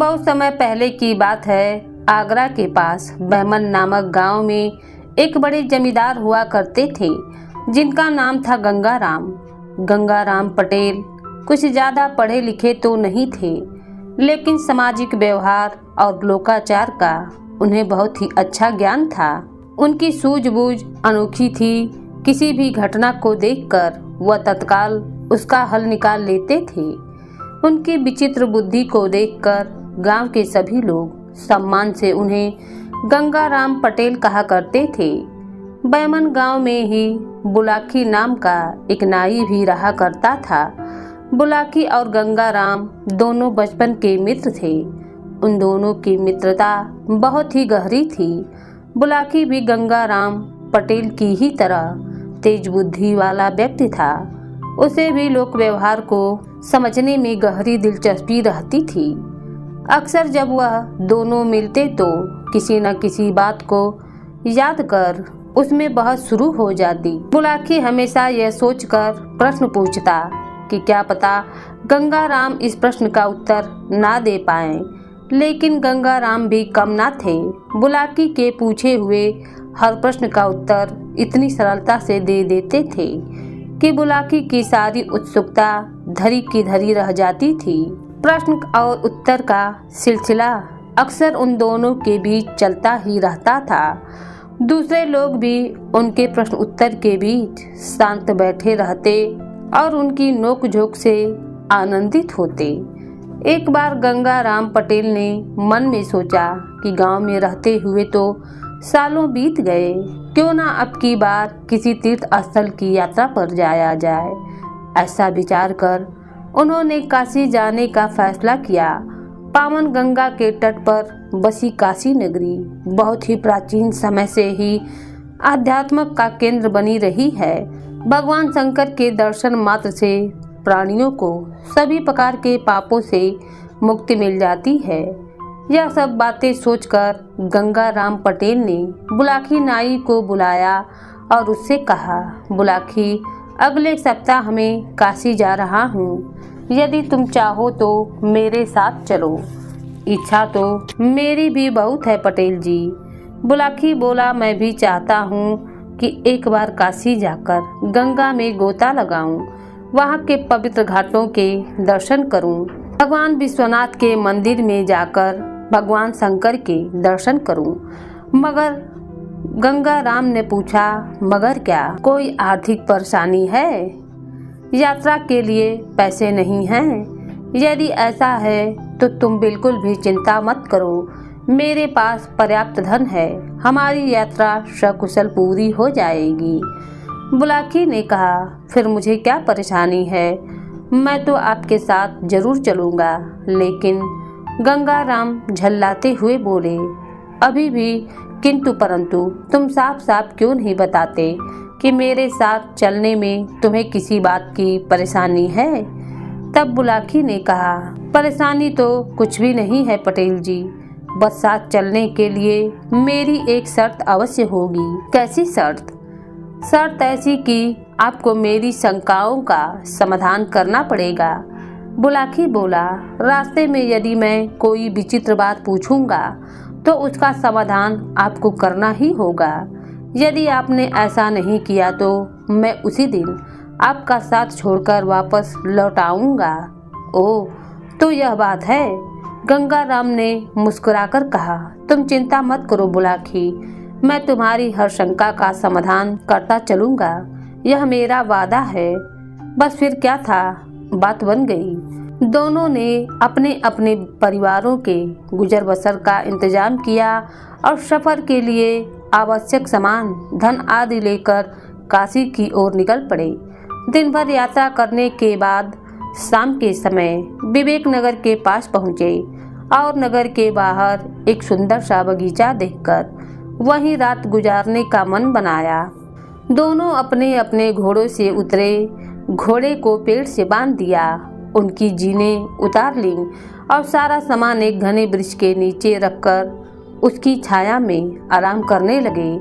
बहुत समय पहले की बात है। आगरा के पास बहमन नामक गांव में एक बड़े जमींदार हुआ करते थे, जिनका नाम था गंगाराम। गंगाराम पटेल कुछ ज़्यादा पढ़े लिखे तो नहीं थे, लेकिन सामाजिक व्यवहार और लोकाचार का उन्हें बहुत ही अच्छा ज्ञान था। उनकी सूझबूझ अनोखी थी। किसी भी घटना को देखकर वह तत्काल उसका हल निकाल लेते थे। उनकी विचित्र बुद्धि को देखकर गांव के सभी लोग सम्मान से उन्हें गंगाराम पटेल कहा करते थे। बैमन गांव में ही बुलाकी नाम का एक नाई भी रहा करता था। बुलाकी और गंगाराम दोनों बचपन के मित्र थे। उन दोनों की मित्रता बहुत ही गहरी थी। बुलाकी भी गंगाराम पटेल की ही तरह तेज बुद्धि वाला व्यक्ति था। उसे भी लोक व्यवहार को समझने में गहरी दिलचस्पी रहती थी। अक्सर जब वह दोनों मिलते तो किसी न किसी बात को याद कर उसमें बहस शुरू हो जाती। बुलाकी हमेशा यह सोचकर प्रश्न पूछता कि क्या पता गंगाराम इस प्रश्न का उत्तर ना दे पाए, लेकिन गंगाराम भी कम ना थे। बुलाकी के पूछे हुए हर प्रश्न का उत्तर इतनी सरलता से दे देते थे कि बुलाकी की सारी उत्सुकता धरी की धरी रह जाती थी। प्रश्न और उत्तर का सिलसिला अक्सर उन दोनों के बीच चलता ही रहता था। दूसरे लोग भी उनके प्रश्न उत्तर के बीच शांत बैठे रहते और उनकी नोक-झोंक से आनंदित होते। एक बार गंगाराम पटेल ने मन में सोचा कि गांव में रहते हुए तो सालों बीत गए, क्यों ना अब की बार किसी तीर्थ स्थल की यात्रा पर जाया जाए। ऐसा विचार कर उन्होंने काशी जाने का फैसला किया। पावन गंगा के तट पर बसी काशी नगरी बहुत ही प्राचीन समय से ही आध्यात्म का केंद्र बनी रही है। भगवान शंकर के दर्शन मात्र से प्राणियों को सभी प्रकार के पापों से मुक्ति मिल जाती है। यह सब बातें सोचकर गंगाराम पटेल ने बुलाकी नाई को बुलाया और उससे कहा, बुलाकी, अगले सप्ताह में काशी जा रहा हूँ। यदि तुम चाहो तो मेरे साथ चलो। इच्छा तो मेरी भी बहुत है पटेल जी। बुलाकी बोला, मैं भी चाहता हूँ कि एक बार काशी जाकर गंगा में गोता लगाऊं, वहाँ के पवित्र घाटों के दर्शन करूं, भगवान विश्वनाथ के मंदिर में जाकर भगवान शंकर के दर्शन करूं। मगर गंगाराम ने पूछा, मगर क्या कोई आर्थिक परेशानी है? यात्रा के लिए पैसे नहीं हैं? यदि ऐसा है तो तुम बिल्कुल भी चिंता मत करो, मेरे पास पर्याप्त धन है। हमारी यात्रा सकुशल पूरी हो जाएगी। बुलाकी ने कहा, फिर मुझे क्या परेशानी है? मैं तो आपके साथ जरूर चलूँगा। लेकिन गंगाराम झल्लाते हुए बोले, अभी भी किंतु परंतु तुम साफ साफ क्यों नहीं बताते कि मेरे साथ चलने में तुम्हें किसी बात की परेशानी है? तब बुलाकी ने कहा, परेशानी तो कुछ भी नहीं है पटेल जी, बस साथ चलने के लिए मेरी एक शर्त अवश्य होगी। कैसी शर्त? शर्त ऐसी कि आपको मेरी शंकाओं का समाधान करना पड़ेगा। बुलाकी बोला, रास्ते में यदि मैं कोई विचित्र बात पूछूंगा तो उसका समाधान आपको करना ही होगा। यदि आपने ऐसा नहीं किया तो मैं उसी दिन आपका साथ छोड़कर वापस लौट आऊंगा। ओह, तो यह बात है? गंगाराम ने मुस्कुराकर कहा, तुम चिंता मत करो बुलाकी, मैं तुम्हारी हर शंका का समाधान करता चलूंगा, यह मेरा वादा है। बस फिर क्या था, बात बन गई। दोनों ने अपने अपने परिवारों के गुजर बसर का इंतजाम किया और सफर के लिए आवश्यक सामान, धन आदि लेकर काशी की ओर निकल पड़े। दिन भर यात्रा करने के बाद शाम के समय विवेक नगर के पास पहुँचे और नगर के बाहर एक सुंदर सा बगीचा देखकर वहीं रात गुजारने का मन बनाया। दोनों अपने अपने घोड़ों से उतरे, घोड़े को पेड़ से बांध दिया, उनकी जीनें उतार लीं और सारा सामान एक घने वृक्ष के नीचे रखकर उसकी छाया में आराम करने लगे।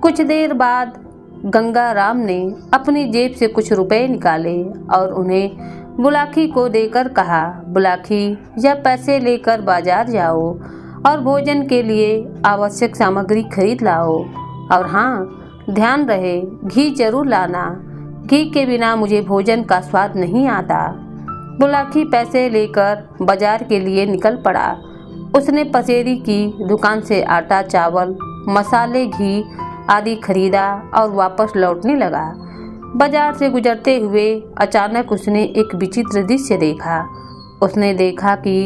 कुछ देर बाद गंगा राम ने अपनी जेब से कुछ रुपए निकाले और उन्हें बुलाकी को देकर कहा, बुलाकी, यह पैसे लेकर बाजार जाओ और भोजन के लिए आवश्यक सामग्री खरीद लाओ। और हाँ, ध्यान रहे, घी जरूर लाना। घी के बिना मुझे भोजन का स्वाद नहीं आता। बुलाकी पैसे लेकर बाजार के लिए निकल पड़ा। उसने पसेरी की दुकान से आटा, चावल, मसाले, घी आदि खरीदा और वापस लौटने लगा। बाजार से गुजरते हुए अचानक उसने एक विचित्र दृश्य देखा। उसने देखा कि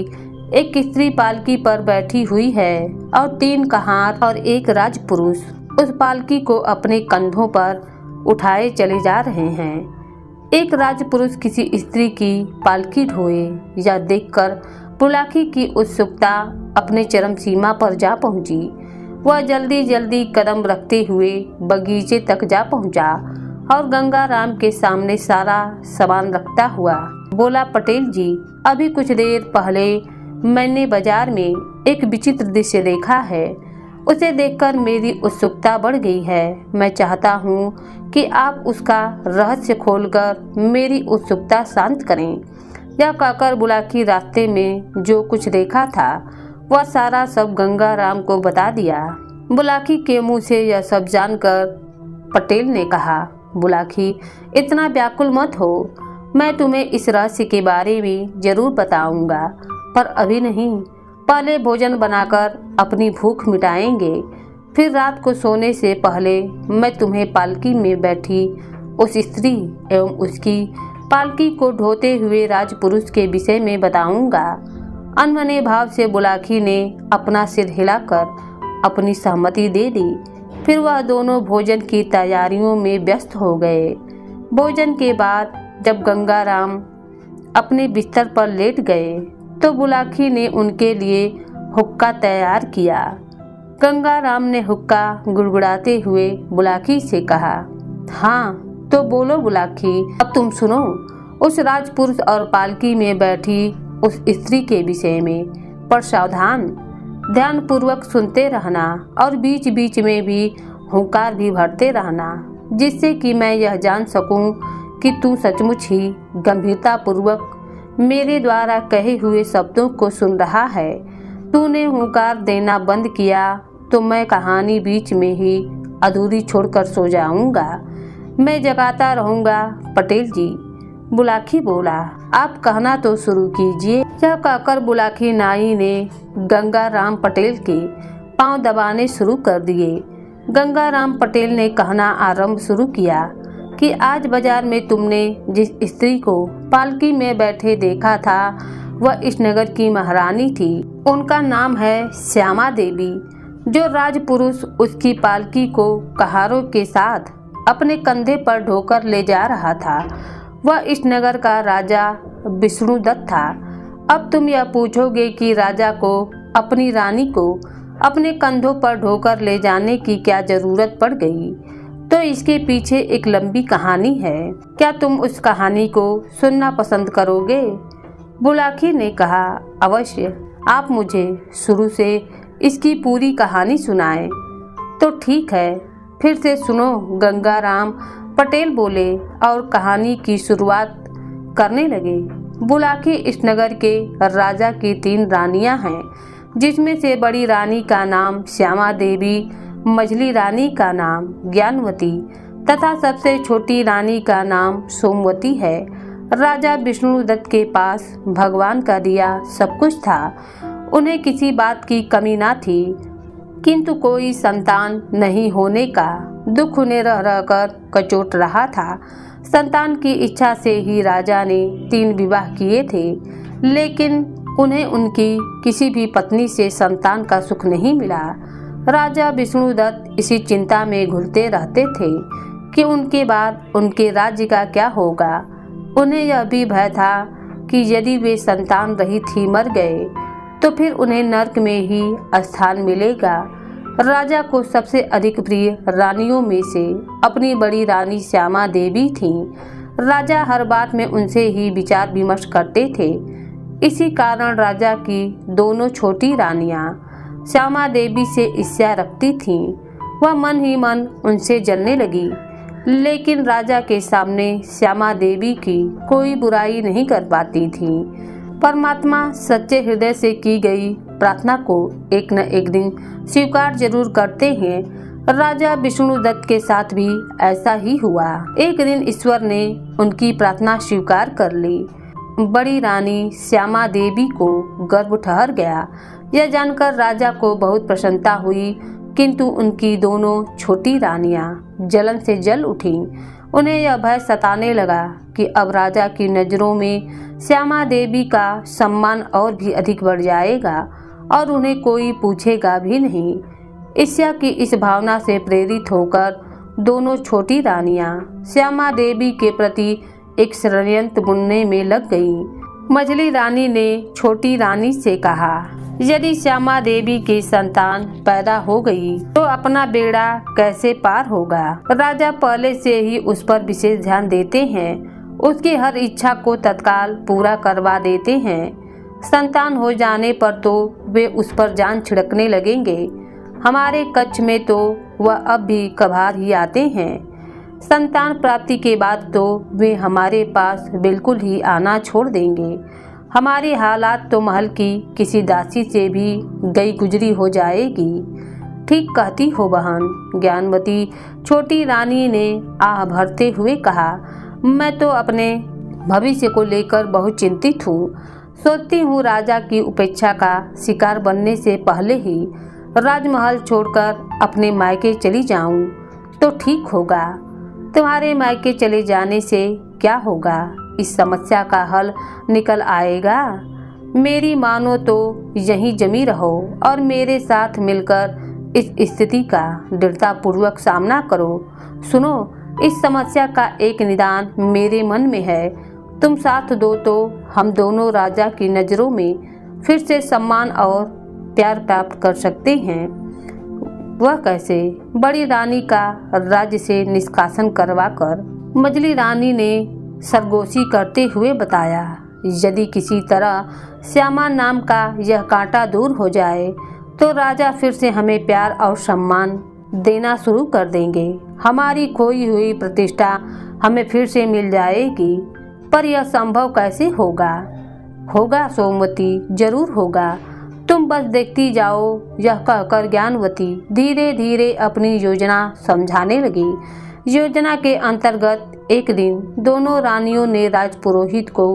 एक स्त्री पालकी पर बैठी हुई है और 3 कहार और एक राजपुरुष उस पालकी को अपने कंधों पर उठाए चले जा रहे हैं। एक राजपुरुष किसी स्त्री की पालकी ढोए या देखकर बुलाकी की उत्सुकता अपने चरम सीमा पर जा पहुंची। वह जल्दी जल्दी कदम रखते हुए बगीचे तक जा पहुंचा और गंगा राम के सामने सारा सामान रखता हुआ बोला, पटेल जी, अभी कुछ देर पहले मैंने बाजार में एक विचित्र दृश्य देखा है। उसे देखकर मेरी उत्सुकता बढ़ गई है। मैं चाहता हूँ कि आप उसका रहस्य खोलकर मेरी उत्सुकता शांत करें। यह कहकर बुलाकी रास्ते में जो कुछ देखा था वह सारा सब गंगा राम को बता दिया। बुलाकी के मुंह से यह सब जानकर पटेल ने कहा, बुलाकी, इतना व्याकुल मत हो। मैं तुम्हें इस रहस्य के बारे में जरूर बताऊंगा, पर अभी नहीं। पहले भोजन बनाकर अपनी भूख मिटाएंगे, फिर रात को सोने से पहले मैं तुम्हें पालकी में बैठी उस स्त्री एवं उसकी पालकी को ढोते हुए राजपुरुष के विषय में बताऊंगा। अनमने भाव से बुलाकी ने अपना सिर हिलाकर अपनी सहमति दे दी। फिर वह दोनों भोजन की तैयारियों में व्यस्त हो गए। भोजन के बाद जब गंगा राम अपने बिस्तर पर लेट गए तो बुलाकी ने उनके लिए हुक्का तैयार किया। गंगा राम ने हुक्का गुड़गुड़ाते हुए बुलाकी से कहा, हाँ तो बोलो बुलाकी, अब तुम सुनो उस राजपुरुष और पालकी में बैठी उस स्त्री के विषय में। पर सावधान, ध्यान पूर्वक सुनते रहना और बीच बीच में भी हुंकार भी भरते रहना, जिससे कि मैं यह जान सकूं कि तू सचमुच ही गंभीरता पूर्वक मेरे द्वारा कहे हुए शब्दों को सुन रहा है। तूने हुंकार देना बंद किया तो मैं कहानी बीच में ही अधूरी छोड़कर सो जाऊंगा। मैं जगाता रहूंगा पटेल जी। बुलाकी बोला, आप कहना तो शुरू कीजिए। यह कहकर बुलाकी नाई ने गंगा राम पटेल के पांव दबाने शुरू कर दिए। गंगा राम पटेल ने कहना आरंभ शुरू किया कि आज बाजार में तुमने जिस स्त्री को पालकी में बैठे देखा था वह इस नगर की महारानी थी। उनका नाम है श्यामा देवी। जो राजपुरुष उसकी पालकी को कहारों के साथ अपने कंधे पर ढोकर ले जा रहा था वह इस नगर का राजा विष्णुदत्त था। अब तुम यह पूछोगे कि राजा को अपनी रानी को अपने कंधों पर ढोकर ले जाने की क्या जरूरत पड़ गई, तो इसके पीछे एक लंबी कहानी है। क्या तुम उस कहानी को सुनना पसंद करोगे? बुलाकी ने कहा, अवश्य, आप मुझे शुरू से इसकी पूरी कहानी सुनाएं। तो ठीक है, फिर से सुनो, गंगा राम पटेल बोले और कहानी की शुरुआत करने लगे। बुलाकी इस नगर के राजा की 3 रानियां हैं, जिसमें से बड़ी रानी का नाम श्यामा देवी, मझली रानी का नाम ज्ञानवती तथा सबसे छोटी रानी का नाम सोमवती है। राजा विष्णुदत्त के पास भगवान का दिया सब कुछ था। उन्हें किसी बात की कमी ना थी, किंतु कोई संतान नहीं होने का दुख उन्हें रह रहकर कचोट रहा था। संतान की इच्छा से ही राजा ने 3 विवाह किए थे, लेकिन उन्हें उनकी किसी भी पत्नी से संतान का सुख नहीं मिला। राजा विष्णुदत्त इसी चिंता में घुलते रहते थे कि उनके बाद उनके राज्य का क्या होगा। उन्हें यह भी भय था कि यदि वे संतान रहित ही मर गए तो फिर उन्हें नरक में ही स्थान मिलेगा। राजा को सबसे अधिक प्रिय रानियों में से अपनी बड़ी रानी श्यामा देवी थीं। राजा हर बात में उनसे ही विचार विमर्श करते थे। इसी कारण राजा की दोनों छोटी रानियां श्यामा देवी से ईर्ष्या रखती थीं। वह मन ही मन उनसे जलने लगी। लेकिन राजा के सामने श्यामा देवी की कोई बुराई नहीं कर पाती थी। परमात्मा सच्चे हृदय से की गई प्रार्थना को एक न एक दिन स्वीकार जरूर करते हैं। राजा विष्णुदत्त के साथ भी ऐसा ही हुआ। एक दिन ईश्वर ने उनकी प्रार्थना स्वीकार कर ली। बड़ी रानी श्यामा देवी को गर्भ ठहर गया। यह जानकर राजा को बहुत प्रसन्नता हुई, किंतु उनकी दोनों छोटी रानियां जलन से जल उठीं। उन्हें यह भय सताने लगा कि अब राजा की नज़रों में श्यामा देवी का सम्मान और भी अधिक बढ़ जाएगा और उन्हें कोई पूछेगा भी नहीं। ईर्ष्या की इस भावना से प्रेरित होकर दोनों छोटी रानियां श्यामा देवी के प्रति एक षड्यंत्र बुनने में लग गईं। मझली रानी ने छोटी रानी से कहा, यदि श्यामा देवी की संतान पैदा हो गई तो अपना बेड़ा कैसे पार होगा। राजा पहले से ही उस पर विशेष ध्यान देते हैं, उसकी हर इच्छा को तत्काल पूरा करवा देते हैं। संतान हो जाने पर तो वे उस पर जान छिड़कने लगेंगे। हमारे कच्छ में तो वह अब भी कभार ही आते हैं। संतान प्राप्ति के बाद तो वे हमारे पास बिल्कुल ही आना छोड़ देंगे। हमारी हालात तो महल की किसी दासी से भी गई गुजरी हो जाएगी। ठीक कहती हो बहन, ज्ञानवती छोटी रानी ने आह भरते हुए कहा। मैं तो अपने भविष्य को लेकर बहुत चिंतित हूँ। सोचती हूँ राजा की उपेक्षा का शिकार बनने से पहले ही राजमहल छोड़कर अपने मायके चली जाऊं तो ठीक होगा। तुम्हारे मायके चले जाने से क्या होगा, इस समस्या का हल निकल आएगा। मेरी मानो तो यहीं जमी रहो और मेरे साथ मिलकर इस स्थिति का दृढ़तापूर्वक सामना करो। सुनो, इस समस्या का एक निदान मेरे मन में है। तुम साथ दो तो हम दोनों राजा की नज़रों में फिर से सम्मान और प्यार प्राप्त कर सकते हैं। वह कैसे? बड़ी रानी का राज्य से निष्कासन करवाकर मझली रानी ने सरगोशी करते हुए बताया, यदि किसी तरह श्यामा नाम का यह कांटा दूर हो जाए तो राजा फिर से हमें प्यार और सम्मान देना शुरू कर देंगे। हमारी खोई हुई प्रतिष्ठा हमें फिर से मिल जाएगी। पर यह संभव कैसे होगा? होगा सोमवती, जरूर होगा। तुम बस देखती जाओ। यह कहकर ज्ञानवती धीरे धीरे अपनी योजना समझाने लगी। योजना के अंतर्गत एक दिन दोनों रानियों ने राजपुरोहित को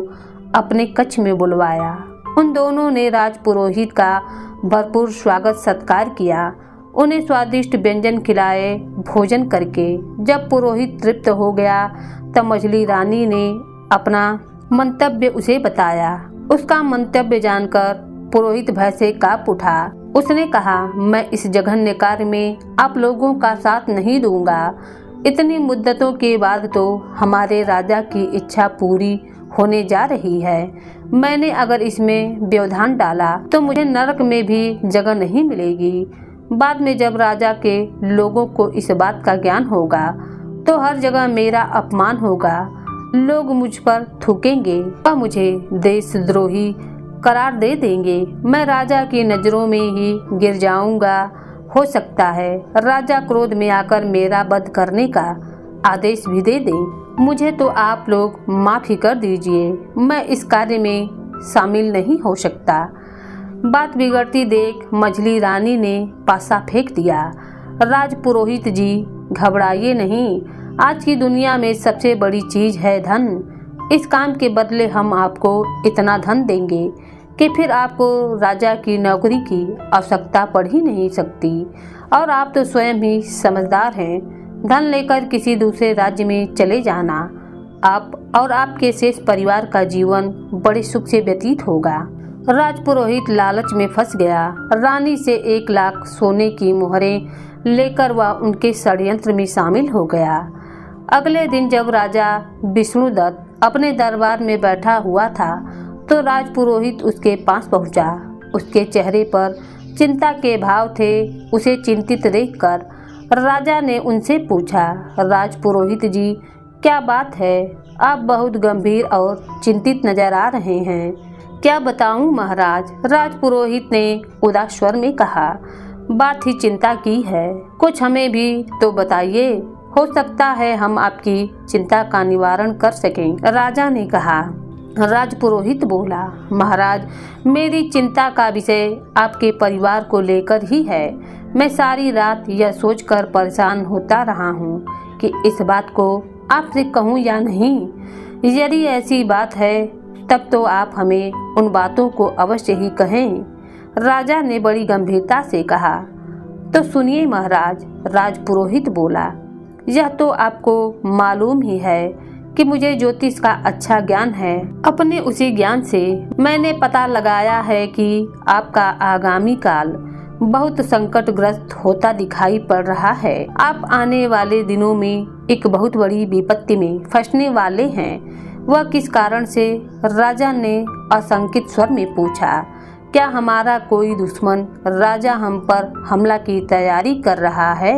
अपने कक्ष में बुलवाया। उन दोनों ने राजपुरोहित का भरपूर स्वागत सत्कार किया। उन्हें स्वादिष्ट व्यंजन खिलाए। भोजन करके जब पुरोहित तृप्त हो गया तब मझली रानी ने अपना मंतव्य उसे बताया। उसका मंतव्य जानकर पुरोहित भय से कांप उठा। उसने कहा, मैं इस जघन्य कार्य में आप लोगों का साथ नहीं दूंगा। इतनी मुद्दतों के बाद तो हमारे राजा की इच्छा पूरी होने जा रही है। मैंने अगर इसमें व्यवधान डाला तो मुझे नरक में भी जगह नहीं मिलेगी। बाद में जब राजा के लोगों को इस बात का ज्ञान होगा तो हर जगह मेरा अपमान होगा। लोग मुझ पर थूकेंगे और मुझे देशद्रोही करार दे देंगे। मैं राजा की नज़रों में ही गिर जाऊंगा। हो सकता है राजा क्रोध में आकर मेरा वध करने का आदेश भी दे दें। मुझे तो आप लोग माफ़ ही कर दीजिए। मैं इस कार्य में शामिल नहीं हो सकता। बात बिगड़ती देख मझली रानी ने पासा फेंक दिया। राजपुरोहित जी, घबराइए नहीं। आज की दुनिया में सबसे बड़ी चीज़ है धन। इस काम के बदले हम आपको इतना धन देंगे कि फिर आपको राजा की नौकरी की आवश्यकता पड़ ही नहीं सकती। और आप तो स्वयं ही समझदार हैं। धन लेकर किसी दूसरे राज्य में चले जाना। आप और आपके शेष परिवार का जीवन बड़े सुख से व्यतीत होगा। राजपुरोहित लालच में फंस गया। रानी से 1 लाख सोने की मोहरें लेकर वह उनके षड्यंत्र में शामिल हो गया। अगले दिन जब राजा विष्णुदत्त अपने दरबार में बैठा हुआ था तो राजपुरोहित उसके पास पहुंचा। उसके चेहरे पर चिंता के भाव थे। उसे चिंतित देखकर राजा ने उनसे पूछा, राजपुरोहित जी, क्या बात है? आप बहुत गंभीर और चिंतित नजर आ रहे हैं। क्या बताऊं महाराज? राजपुरोहित ने उदास स्वर में कहा। बात ही चिंता की है, कुछ हमें भी तो बताइए। हो सकता है हम आपकी चिंता का निवारण कर सकें। राजा ने कहा। राजपुरोहित बोला, महाराज, मेरी चिंता का विषय आपके परिवार को लेकर ही है। मैं सारी रात यह सोचकर परेशान होता रहा हूँ कि इस बात को आपसे कहूँ या नहीं। यदि ऐसी बात है तब तो आप हमें उन बातों को अवश्य ही कहें। राजा ने बड़ी गंभीरता से कहा। तो सुनिए महाराज, राजपुरोहित बोला, यह तो आपको मालूम ही है कि मुझे ज्योतिष का अच्छा ज्ञान है। अपने उसी ज्ञान से मैंने पता लगाया है कि आपका आगामी काल बहुत संकटग्रस्त होता दिखाई पड़ रहा है। आप आने वाले दिनों में एक बहुत बड़ी विपत्ति में फंसने वाले हैं। वह किस कारण से? राजा ने आशंकित स्वर में पूछा। क्या हमारा कोई दुश्मन राजा हम पर हमला की तैयारी कर रहा है?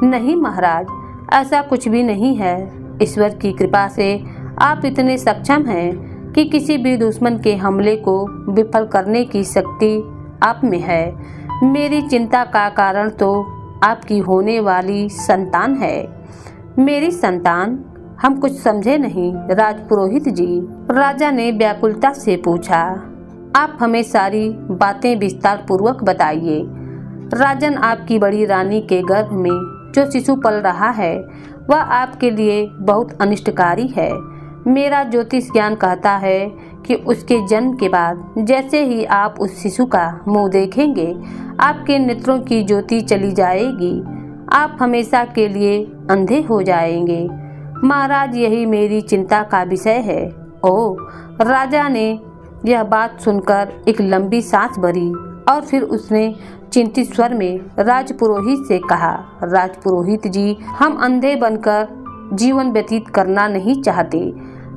नहीं महाराज, ऐसा कुछ भी नहीं है। ईश्वर की कृपा से आप इतने सक्षम हैं कि किसी भी दुश्मन के हमले को विफल करने की शक्ति आप में है। मेरी चिंता का कारण तो आपकी होने वाली संतान है। मेरी संतान? हम कुछ समझे नहीं राजपुरोहित जी। राजा ने व्याकुलता से पूछा। आप हमें सारी बातें विस्तार पूर्वक बताइए। राजन, आपकी बड़ी रानी के गर्भ में जो शिशु पल रहा है वह आपके लिए बहुत अनिष्टकारी है। मेरा ज्योतिष ज्ञान कहता है कि उसके जन्म के बाद जैसे ही आप उस शिशु का मुंह देखेंगे आपके नेत्रों की ज्योति चली जाएगी। आप हमेशा के लिए अंधे हो जाएंगे। महाराज, यही मेरी चिंता का विषय है। ओह! राजा ने यह बात सुनकर एक लंबी सांस भरी और फिर उसने चिंतित स्वर में राजपुरोहित से कहा। राजपुरोहित जी, हम अंधे बनकर जीवन व्यतीत करना नहीं चाहते,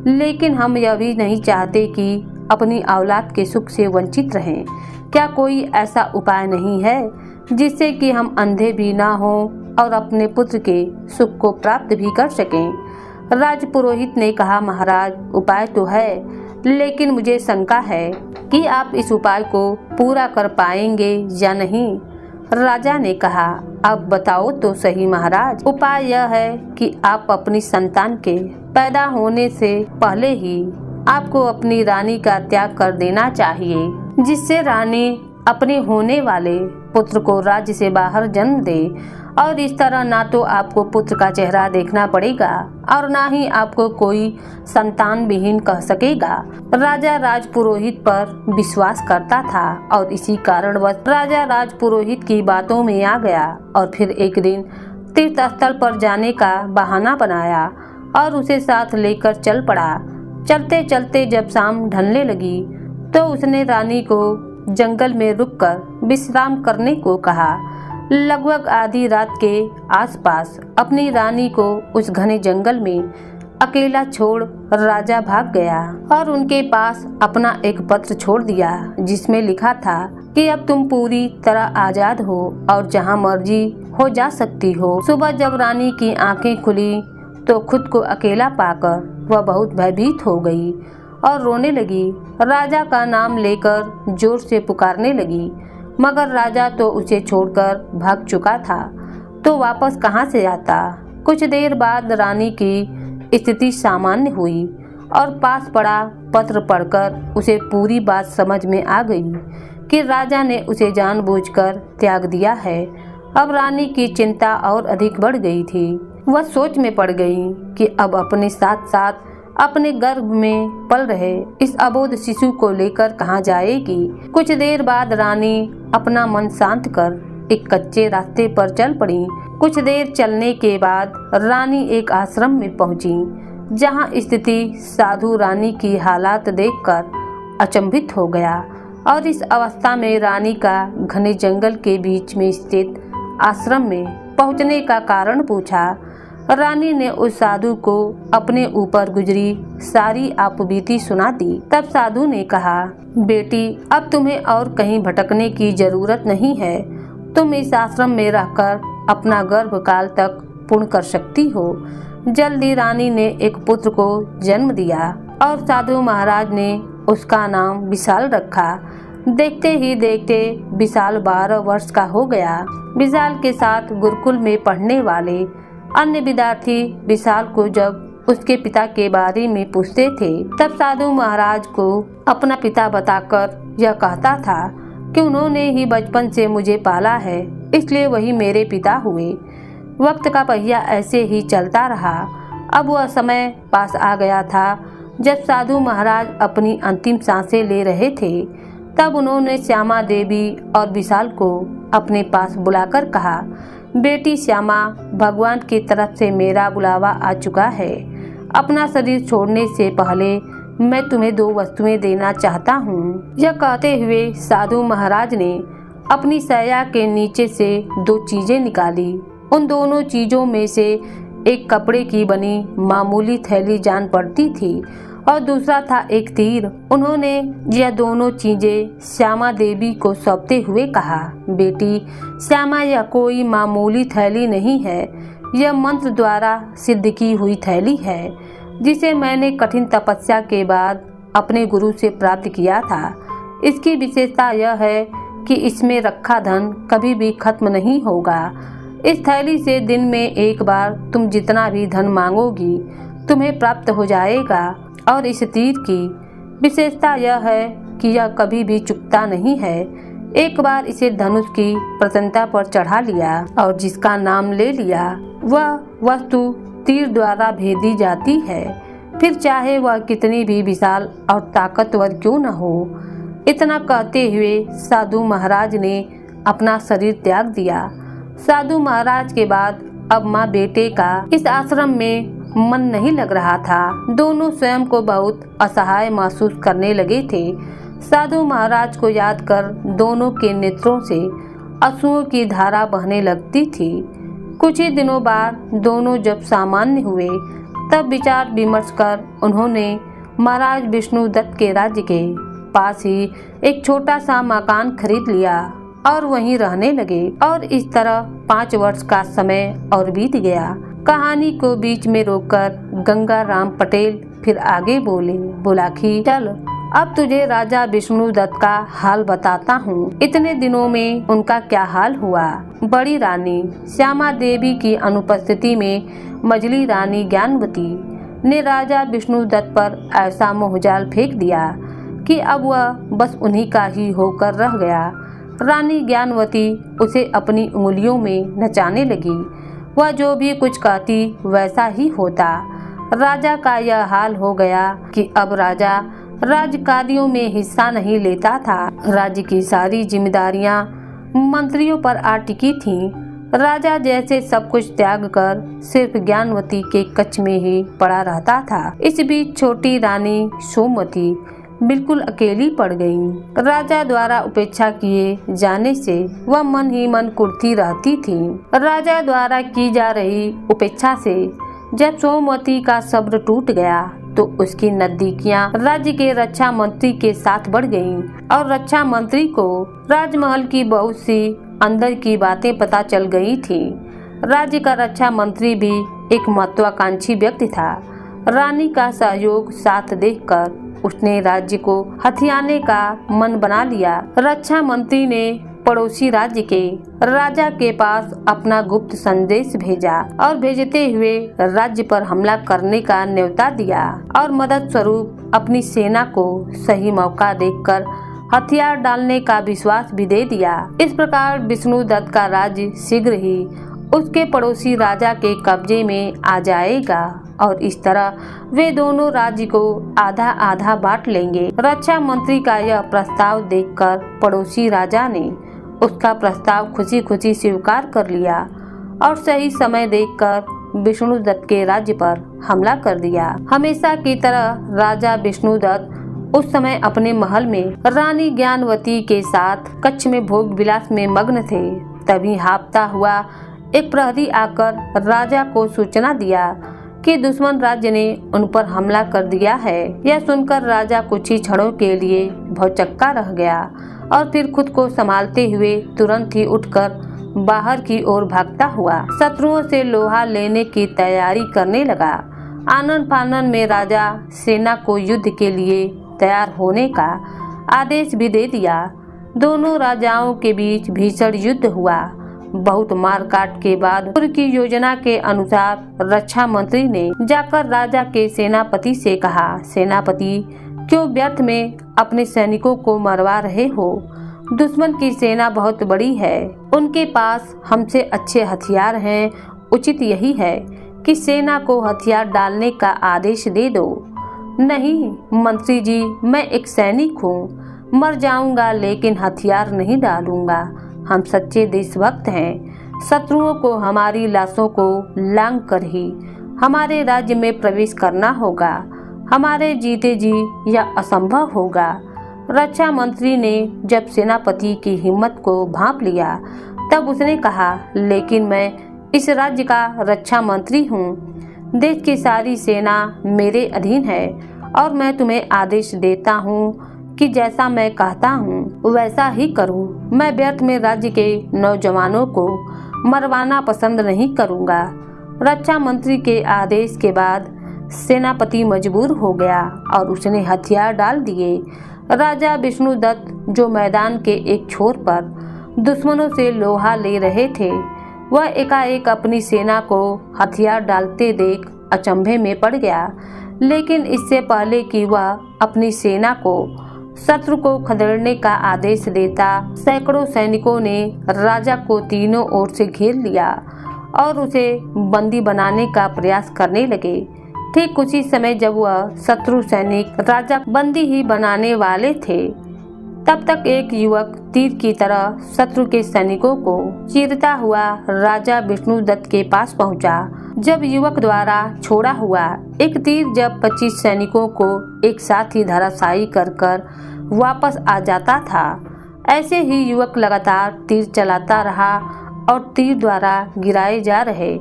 लेकिन हम यह भी नहीं चाहते कि अपनी औलाद के सुख से वंचित रहें। क्या कोई ऐसा उपाय नहीं है जिससे कि हम अंधे भी ना हों और अपने पुत्र के सुख को प्राप्त भी कर सकें? राजपुरोहित ने कहा, महाराज, उपाय तो है, लेकिन मुझे शंका है कि आप इस उपाय को पूरा कर पाएंगे या नहीं। राजा ने कहा, अब बताओ तो सही महाराज। उपाय यह है कि आप अपनी संतान के पैदा होने से पहले ही आपको अपनी रानी का त्याग कर देना चाहिए, जिससे रानी अपने होने वाले पुत्र को राज्य से बाहर जन्म दे। और इस तरह ना तो आपको पुत्र का चेहरा देखना पड़ेगा और ना ही आपको कोई संतान विहीन कह सकेगा। राजा राजपुरोहित पर विश्वास करता था और इसी कारणवश राजा राजपुरोहित की बातों में आ गया और फिर एक दिन तीर्थ स्थल पर जाने का बहाना बनाया और उसे साथ लेकर चल पड़ा। चलते चलते जब शाम ढलने लगी तो उसने रानी को जंगल में रुककर विश्राम करने को कहा। लगभग आधी रात के आसपास अपनी रानी को उस घने जंगल में अकेला छोड़ राजा भाग गया और उनके पास अपना एक पत्र छोड़ दिया जिसमें लिखा था कि अब तुम पूरी तरह आजाद हो और जहां मर्जी हो जा सकती हो। सुबह जब रानी की आंखें खुली तो खुद को अकेला पाकर वह बहुत भयभीत हो गई और रोने लगी। राजा का नाम लेकर जोर से पुकारने लगी, मगर राजा तो उसे छोड़कर भाग चुका था, तो वापस कहां से आता। कुछ देर बाद रानी की स्थिति सामान्य हुई और पास पड़ा पत्र पढ़कर उसे पूरी बात समझ में आ गई कि राजा ने उसे जानबूझकर त्याग दिया है। अब रानी की चिंता और अधिक बढ़ गई थी। वह सोच में पड़ गई कि अब अपने साथ साथ अपने गर्भ में पल रहे इस अबोध शिशु को लेकर कहां जाएगी। कुछ देर बाद रानी अपना मन शांत कर एक कच्चे रास्ते पर चल पड़ी। कुछ देर चलने के बाद रानी एक आश्रम में पहुंची, जहां स्थिति साधु रानी की हालात देखकर अचंभित हो गया और इस अवस्था में रानी का घने जंगल के बीच में स्थित आश्रम में पहुंचने का कारण पूछा। रानी ने उस साधु को अपने ऊपर गुजरी सारी आपबीती सुना दी। तब साधु ने कहा, बेटी, अब तुम्हें और कहीं भटकने की जरूरत नहीं है। तुम इस आश्रम में रहकर अपना गर्भकाल तक पूर्ण कर सकती हो। जल्दी रानी ने एक पुत्र को जन्म दिया और साधु महाराज ने उसका नाम विशाल रखा। देखते ही देखते विशाल 12 वर्ष का हो गया। विशाल के साथ गुरुकुल में पढ़ने वाले अन्य विद्यार्थी विशाल को जब उसके पिता के बारे में पूछते थे तब साधु महाराज को अपना पिता बताकर यह कहता था कि उन्होंने ही बचपन से मुझे पाला है, इसलिए वही मेरे पिता हुए। वक्त का पहिया ऐसे ही चलता रहा। अब वह समय पास आ गया था जब साधु महाराज अपनी अंतिम सांसें ले रहे थे। तब उन्होंने श्यामा देवी और विशाल को अपने पास बुलाकर कहा, बेटी श्यामा, भगवान की तरफ से मेरा बुलावा आ चुका है। अपना शरीर छोड़ने से पहले मैं तुम्हें 2 वस्तुएं देना चाहता हूँ। यह कहते हुए साधु महाराज ने अपनी सैया के नीचे से 2 चीजें निकाली। उन दोनों चीजों में से एक कपड़े की बनी मामूली थैली जान पड़ती थी और दूसरा था एक तीर। उन्होंने यह दोनों चीजें श्यामा देवी को सौंपते हुए कहा, बेटी श्यामा, यह कोई मामूली थैली नहीं है, यह मंत्र द्वारा सिद्ध की हुई थैली है जिसे मैंने कठिन तपस्या के बाद अपने गुरु से प्राप्त किया था। इसकी विशेषता यह है कि इसमें रखा धन कभी भी खत्म नहीं होगा। इस थैली से दिन में एक बार तुम जितना भी धन मांगोगी तुम्हें प्राप्त हो जाएगा। और इस तीर की विशेषता यह है कि यह कभी भी चुकता नहीं है। एक बार इसे धनुष की प्रसन्नता पर चढ़ा लिया और जिसका नाम ले लिया वह वस्तु तीर द्वारा भेदी जाती है, फिर चाहे वह कितनी भी विशाल और ताकतवर क्यों न हो। इतना कहते हुए साधु महाराज ने अपना शरीर त्याग दिया। साधु महाराज के बाद अब माँ बेटे का इस आश्रम में मन नहीं लग रहा था। दोनों स्वयं को बहुत असहाय महसूस करने लगे थे। साधु महाराज को याद कर दोनों के नेत्रों से आंसुओं की धारा बहने लगती थी। कुछ ही दिनों बाद दोनों जब सामान्य हुए तब विचार विमर्श कर उन्होंने महाराज विष्णुदत्त के राज्य के पास ही एक छोटा सा मकान खरीद लिया और वहीं रहने लगे। और इस तरह 5 वर्ष का समय और बीत गया। कहानी को बीच में रोककर गंगाराम पटेल फिर आगे बोला कि चल अब तुझे राजा विष्णुदत्त का हाल बताता हूँ। इतने दिनों में उनका क्या हाल हुआ। बड़ी रानी श्यामा देवी की अनुपस्थिति में मझली रानी ज्ञानवती ने राजा विष्णुदत्त पर ऐसा मोहजाल फेंक दिया कि अब वह बस उन्हीं का ही होकर रह गया। रानी ज्ञानवती उसे अपनी उंगलियों में नचाने लगी। वह जो भी कुछ कहती वैसा ही होता। राजा का यह हाल हो गया कि अब राजा राज्य कार्यों में हिस्सा नहीं लेता था। राज्य की सारी जिम्मेदारियां मंत्रियों पर आ टिकी थीं। राजा जैसे सब कुछ त्याग कर सिर्फ ज्ञानवती के कच्छ में ही पड़ा रहता था। इस बीच छोटी रानी सोमवती बिल्कुल अकेली पड़ गई। राजा द्वारा उपेक्षा किए जाने से वह मन ही मन कुढ़ती रहती थी। राजा द्वारा की जा रही उपेक्षा से जब सोमवती का सब्र टूट गया तो उसकी नजदीकियां राज्य के रक्षा मंत्री के साथ बढ़ गईं और रक्षा मंत्री को राजमहल की बहुत सी अंदर की बातें पता चल गई थी। राज्य का रक्षा मंत्री भी एक महत्वाकांक्षी व्यक्ति था। रानी का सहयोग साथ देखकर उसने राज्य को हथियाने का मन बना लिया। रक्षा मंत्री ने पड़ोसी राज्य के राजा के पास अपना गुप्त संदेश भेजा और भेजते हुए राज्य पर हमला करने का न्योता दिया और मदद स्वरूप अपनी सेना को सही मौका देखकर हथियार डालने का विश्वास भी दे दिया। इस प्रकार विष्णुदत्त का राज्य शीघ्र ही उसके पड़ोसी राजा के कब्जे में आ जाएगा और इस तरह वे दोनों राज्य को आधा आधा बांट लेंगे। रक्षा मंत्री का यह प्रस्ताव देखकर पड़ोसी राजा ने उसका प्रस्ताव खुशी खुशी स्वीकार कर लिया और सही समय देखकर विष्णुदत्त के राज्य पर हमला कर दिया। हमेशा की तरह राजा विष्णुदत्त उस समय अपने महल में रानी ज्ञानवती के साथ कच्छ में भोग विलास में मग्न थे। तभी हाँफता हुआ एक प्रहरी आकर राजा को सूचना दिया कि दुश्मन राज्य ने उन पर हमला कर दिया है। यह सुनकर राजा कुछ ही क्षणों के लिए भौचक्का रह गया और फिर खुद को संभालते हुए तुरंत ही उठकर बाहर की ओर भागता हुआ शत्रुओं से लोहा लेने की तैयारी करने लगा। आनन फानन में राजा सेना को युद्ध के लिए तैयार होने का आदेश भी दे दिया। दोनों राजाओं के बीच भीषण युद्ध हुआ। बहुत मारकाट के बाद उनकी योजना के अनुसार रक्षा मंत्री ने जाकर राजा के सेनापति से कहा, सेनापति, क्यों व्यर्थ में अपने सैनिकों को मरवा रहे हो? दुश्मन की सेना बहुत बड़ी है, उनके पास हमसे अच्छे हथियार हैं। उचित यही है कि सेना को हथियार डालने का आदेश दे दो। नहीं मंत्री जी, मैं एक सैनिक हूँ, मर जाऊंगा लेकिन हथियार नहीं डालूंगा। हम सच्चे देशभक्त हैं। शत्रुओं को हमारी लाशों को लांघ कर ही हमारे राज्य में प्रवेश करना होगा। हमारे जीते जी यह असंभव होगा। रक्षा मंत्री ने जब सेनापति की हिम्मत को भांप लिया तब उसने कहा, लेकिन मैं इस राज्य का रक्षा मंत्री हूँ। देश की सारी सेना मेरे अधीन है और मैं तुम्हें आदेश देता हूँ कि जैसा मैं कहता हूँ वैसा ही करूँ। मैं व्यर्थ में राज्य के नौजवानों को मरवाना पसंद नहीं करूँगा। रक्षा मंत्री के आदेश के बाद सेनापति मजबूर हो गया और उसने हथियार डाल दिए। राजा विष्णुदत्त जो मैदान के एक छोर पर दुश्मनों से लोहा ले रहे थे, वह एकाएक अपनी सेना को हथियार डालते देख अचंभे में पड़ गया। लेकिन इससे पहले कि वह अपनी सेना को शत्रु को खदेड़ने का आदेश देता, सैकड़ों सैनिकों ने राजा को तीनों ओर से घेर लिया और उसे बंदी बनाने का प्रयास करने लगे। ठीक उसी समय जब वह शत्रु सैनिक राजा बंदी ही बनाने वाले थे, तब तक एक युवक तीर की तरह शत्रु के सैनिकों को चीरता हुआ राजा विष्णुदत्त के पास पहुंचा। जब युवक द्वारा छोड़ा हुआ एक तीर जब 25 सैनिकों को एक साथ ही धराशायी कर वापस आ जाता था, ऐसे ही युवक लगातार तीर चलाता रहा और तीर द्वारा गिराए जा रहे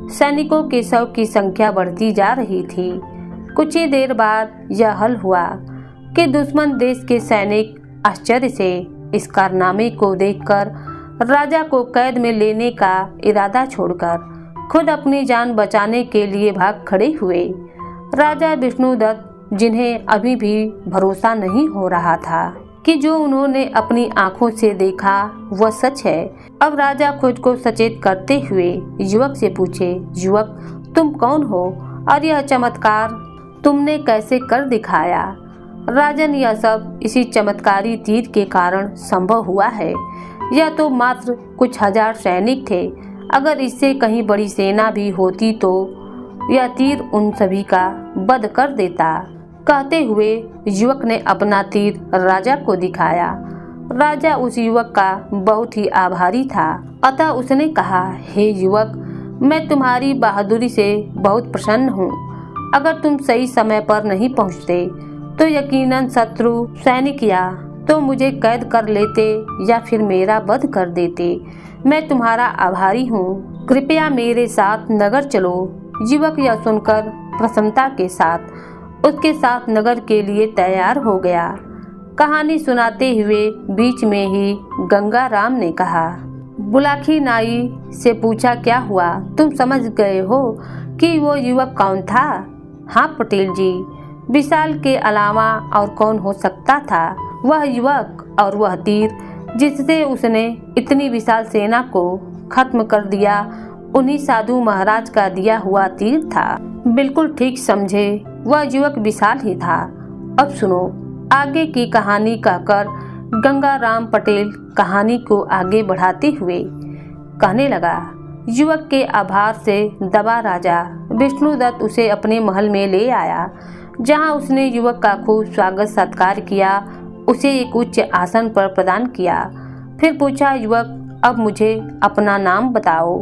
सैनिकों के शव की संख्या बढ़ती जा रही थी। कुछ ही देर बाद यह हल हुआ कि दुश्मन देश के सैनिक आश्चर्य से इस कारनामे को देखकर राजा को कैद में लेने का इरादा छोड़कर खुद अपनी जान बचाने के लिए भाग खड़े हुए। राजा विष्णुदत्त, जिन्हें अभी भी भरोसा नहीं हो रहा था कि जो उन्होंने अपनी आंखों से देखा वह सच है, अब राजा खुद को सचेत करते हुए युवक से पूछे, युवक, तुम कौन हो और यह चमत्कार तुमने कैसे कर दिखाया? राजन, यह सब इसी चमत्कारी तीर के कारण संभव हुआ है। यह तो मात्र कुछ हजार सैनिक थे, अगर इससे कहीं बड़ी सेना भी होती तो यह तीर उन सभी का वध कर देता। कहते हुए युवक ने अपना तीर राजा को दिखाया। राजा उस युवक का बहुत ही आभारी था, अतः उसने कहा, हे युवक, मैं तुम्हारी बहादुरी से बहुत प्रसन्न हूँ। अगर तुम सही समय पर नहीं पहुँचते तो यकीनन शत्रु सैनिक या तो मुझे कैद कर लेते या फिर मेरा वध कर देते। मैं तुम्हारा आभारी हूँ, कृपया मेरे साथ नगर चलो। युवक यह सुनकर प्रसन्नता के साथ उसके साथ नगर के लिए तैयार हो गया। कहानी सुनाते हुए बीच में ही गंगाराम ने कहा, बुलाखी नाई से पूछा, क्या हुआ? तुम समझ गए हो कि वो युवक कौन था? हाँ पटेल जी, विशाल के अलावा और कौन हो सकता था? वह युवक और वह तीर जिससे उसने इतनी विशाल सेना को खत्म कर दिया, उन्हीं साधु महाराज का दिया हुआ तीर था। बिल्कुल ठीक समझे, वह युवक विशाल ही था। अब सुनो आगे की कहानी कहकर गंगाराम पटेल कहानी को आगे बढ़ाते हुए कहने लगा, युवक के आभार से दबा राजा विष्णुदत्त उसे अपने महल में ले आया, जहां उसने युवक का खूब स्वागत सत्कार किया, उसे एक उच्च आसन पर प्रदान किया। फिर पूछा, युवक, अब मुझे अपना नाम बताओ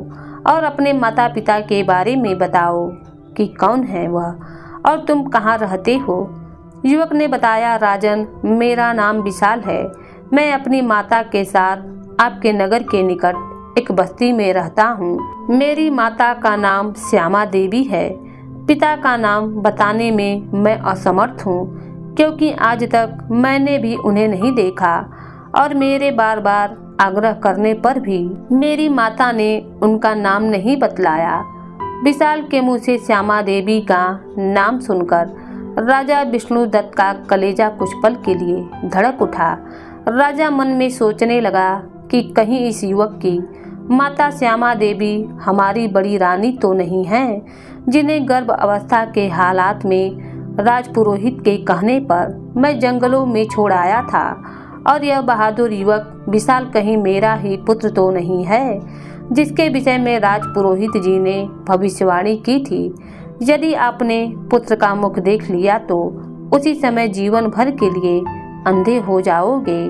और अपने माता पिता के बारे में बताओ कि कौन है वह और तुम कहाँ रहते हो? युवक ने बताया, राजन, मेरा नाम विशाल है। मैं अपनी माता के साथ आपके नगर के निकट एक बस्ती में रहता हूँ। मेरी माता का नाम श्यामा देवी है। पिता का नाम बताने में मैं असमर्थ हूँ, क्योंकि आज तक मैंने भी उन्हें नहीं देखा और मेरे बार बार आग्रह करने पर भी मेरी माता ने उनका नाम नहीं बतलाया। विशाल के मुंह से श्यामा देवी का नाम सुनकर राजा विष्णुदत्त का कलेजा कुछ पल के लिए धड़क उठा। राजा मन में सोचने लगा कि कहीं इस युवक की माता श्यामा देवी हमारी बड़ी रानी तो नहीं है, जिन्हें गर्भ अवस्था के हालात में राजपुरोहित के कहने पर मैं जंगलों में छोड़ आया था। और यह बहादुर युवक विशाल कहीं मेरा ही पुत्र तो नहीं है, जिसके विषय में राजपुरोहित जी ने भविष्यवाणी की थी। यदि आपने पुत्र का मुख देख लिया तो उसी समय जीवन भर के लिए अंधे हो जाओगे।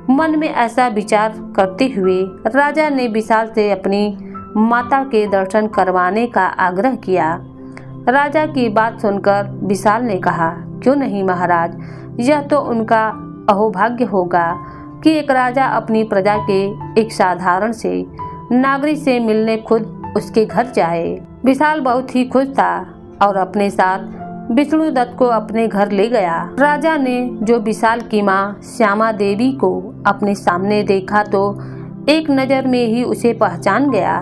मन में ऐसा विचार करते हुए राजा ने विशाल से अपनी माता के दर्शन करवाने का आग्रह किया। राजा की बात सुनकर विशाल ने कहा, क्यों नहीं महाराज, यह तो उनका अहोभाग्य होगा कि एक राजा अपनी प्रजा के एक साधारण से नागरिक से मिलने खुद उसके घर जाए। विशाल बहुत ही खुश था और अपने साथ विष्णुदत्त को अपने घर ले गया। राजा ने जो विशाल की माँ श्यामा देवी को अपने सामने देखा तो एक नजर में ही उसे पहचान गया।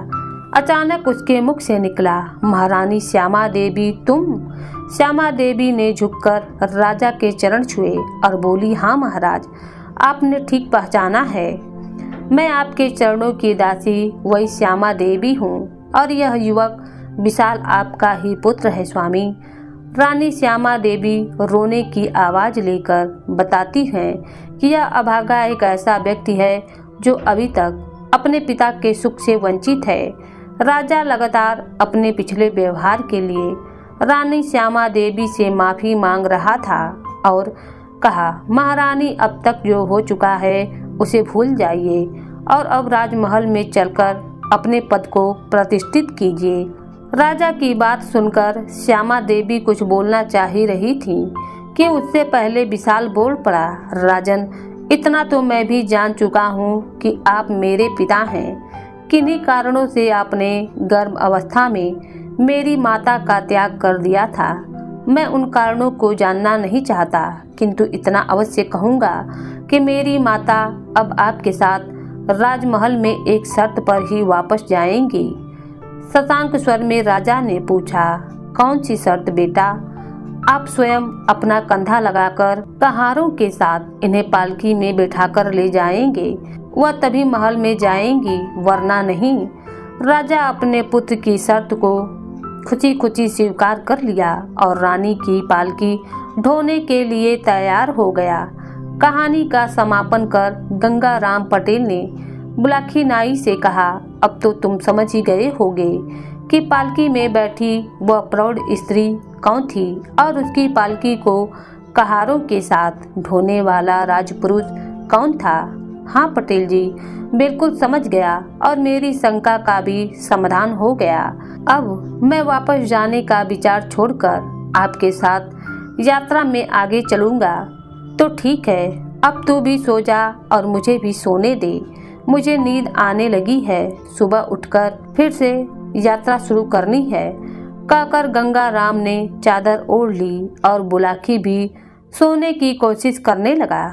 अचानक उसके मुख से निकला, महारानी श्यामा देवी तुम? श्यामा देवी ने झुककर राजा के चरण छुए और बोली, हाँ महाराज, आपने ठीक पहचाना है। मैं आपके चरणों की दासी वही श्यामा देवी हूँ और यह युवक विशाल आपका ही पुत्र है स्वामी। रानी श्यामा देवी रोने की आवाज लेकर बताती हैं कि यह अभागा एक ऐसा व्यक्ति है जो अभी तक अपने पिता के सुख से वंचित है। राजा लगातार अपने पिछले व्यवहार के लिए रानी श्यामा देवी से माफी मांग रहा था और कहा, महारानी अब तक जो हो चुका है उसे भूल जाइए और अब राजमहल में चलकर अपने पद को प्रतिष्ठित कीजिए। राजा की बात सुनकर श्यामा देवी कुछ बोलना चाह ही रही थी कि उससे पहले विशाल बोल पड़ा, राजन, इतना तो मैं भी जान चुका हूँ कि आप मेरे पिता हैं। किन्हीं कारणों से आपने गर्भ अवस्था में मेरी माता का त्याग कर दिया था। मैं उन कारणों को जानना नहीं चाहता, किंतु इतना अवश्य कहूँगा कि मेरी माता अब आपके साथ राजमहल में एक शर्त पर ही वापस जाएंगी। शशांक स्वर में राजा ने पूछा, कौन सी शर्त बेटा? आप स्वयं अपना कंधा लगाकर कहारों के साथ इन्हें पालकी में बैठाकर ले जाएंगे। वह तभी महल में जाएंगी, वरना नहीं। राजा अपने पुत्र की शर्त को खुशी खुशी स्वीकार कर लिया और रानी की पालकी ढोने के लिए तैयार हो गया। कहानी का समापन कर गंगाराम पटेल ने बुलाखी नाई से कहा, अब तो तुम समझ ही गए होगे कि पालकी में बैठी वह प्रौढ़ स्त्री कौन थी और उसकी पालकी को कहारों के साथ ढोने वाला राजपुरुष कौन था। हाँ पटेल जी, बिल्कुल समझ गया और मेरी शंका का भी समाधान हो गया। अब मैं वापस जाने का विचार छोड़कर आपके साथ यात्रा में आगे चलूँगा। तो ठीक है, अब तू भी सो जा और मुझे भी सोने दे। मुझे नींद आने लगी है, सुबह उठकर फिर से यात्रा शुरू करनी है। कहकर गंगाराम ने चादर ओढ़ ली और बुलाखी भी सोने की कोशिश करने लगा।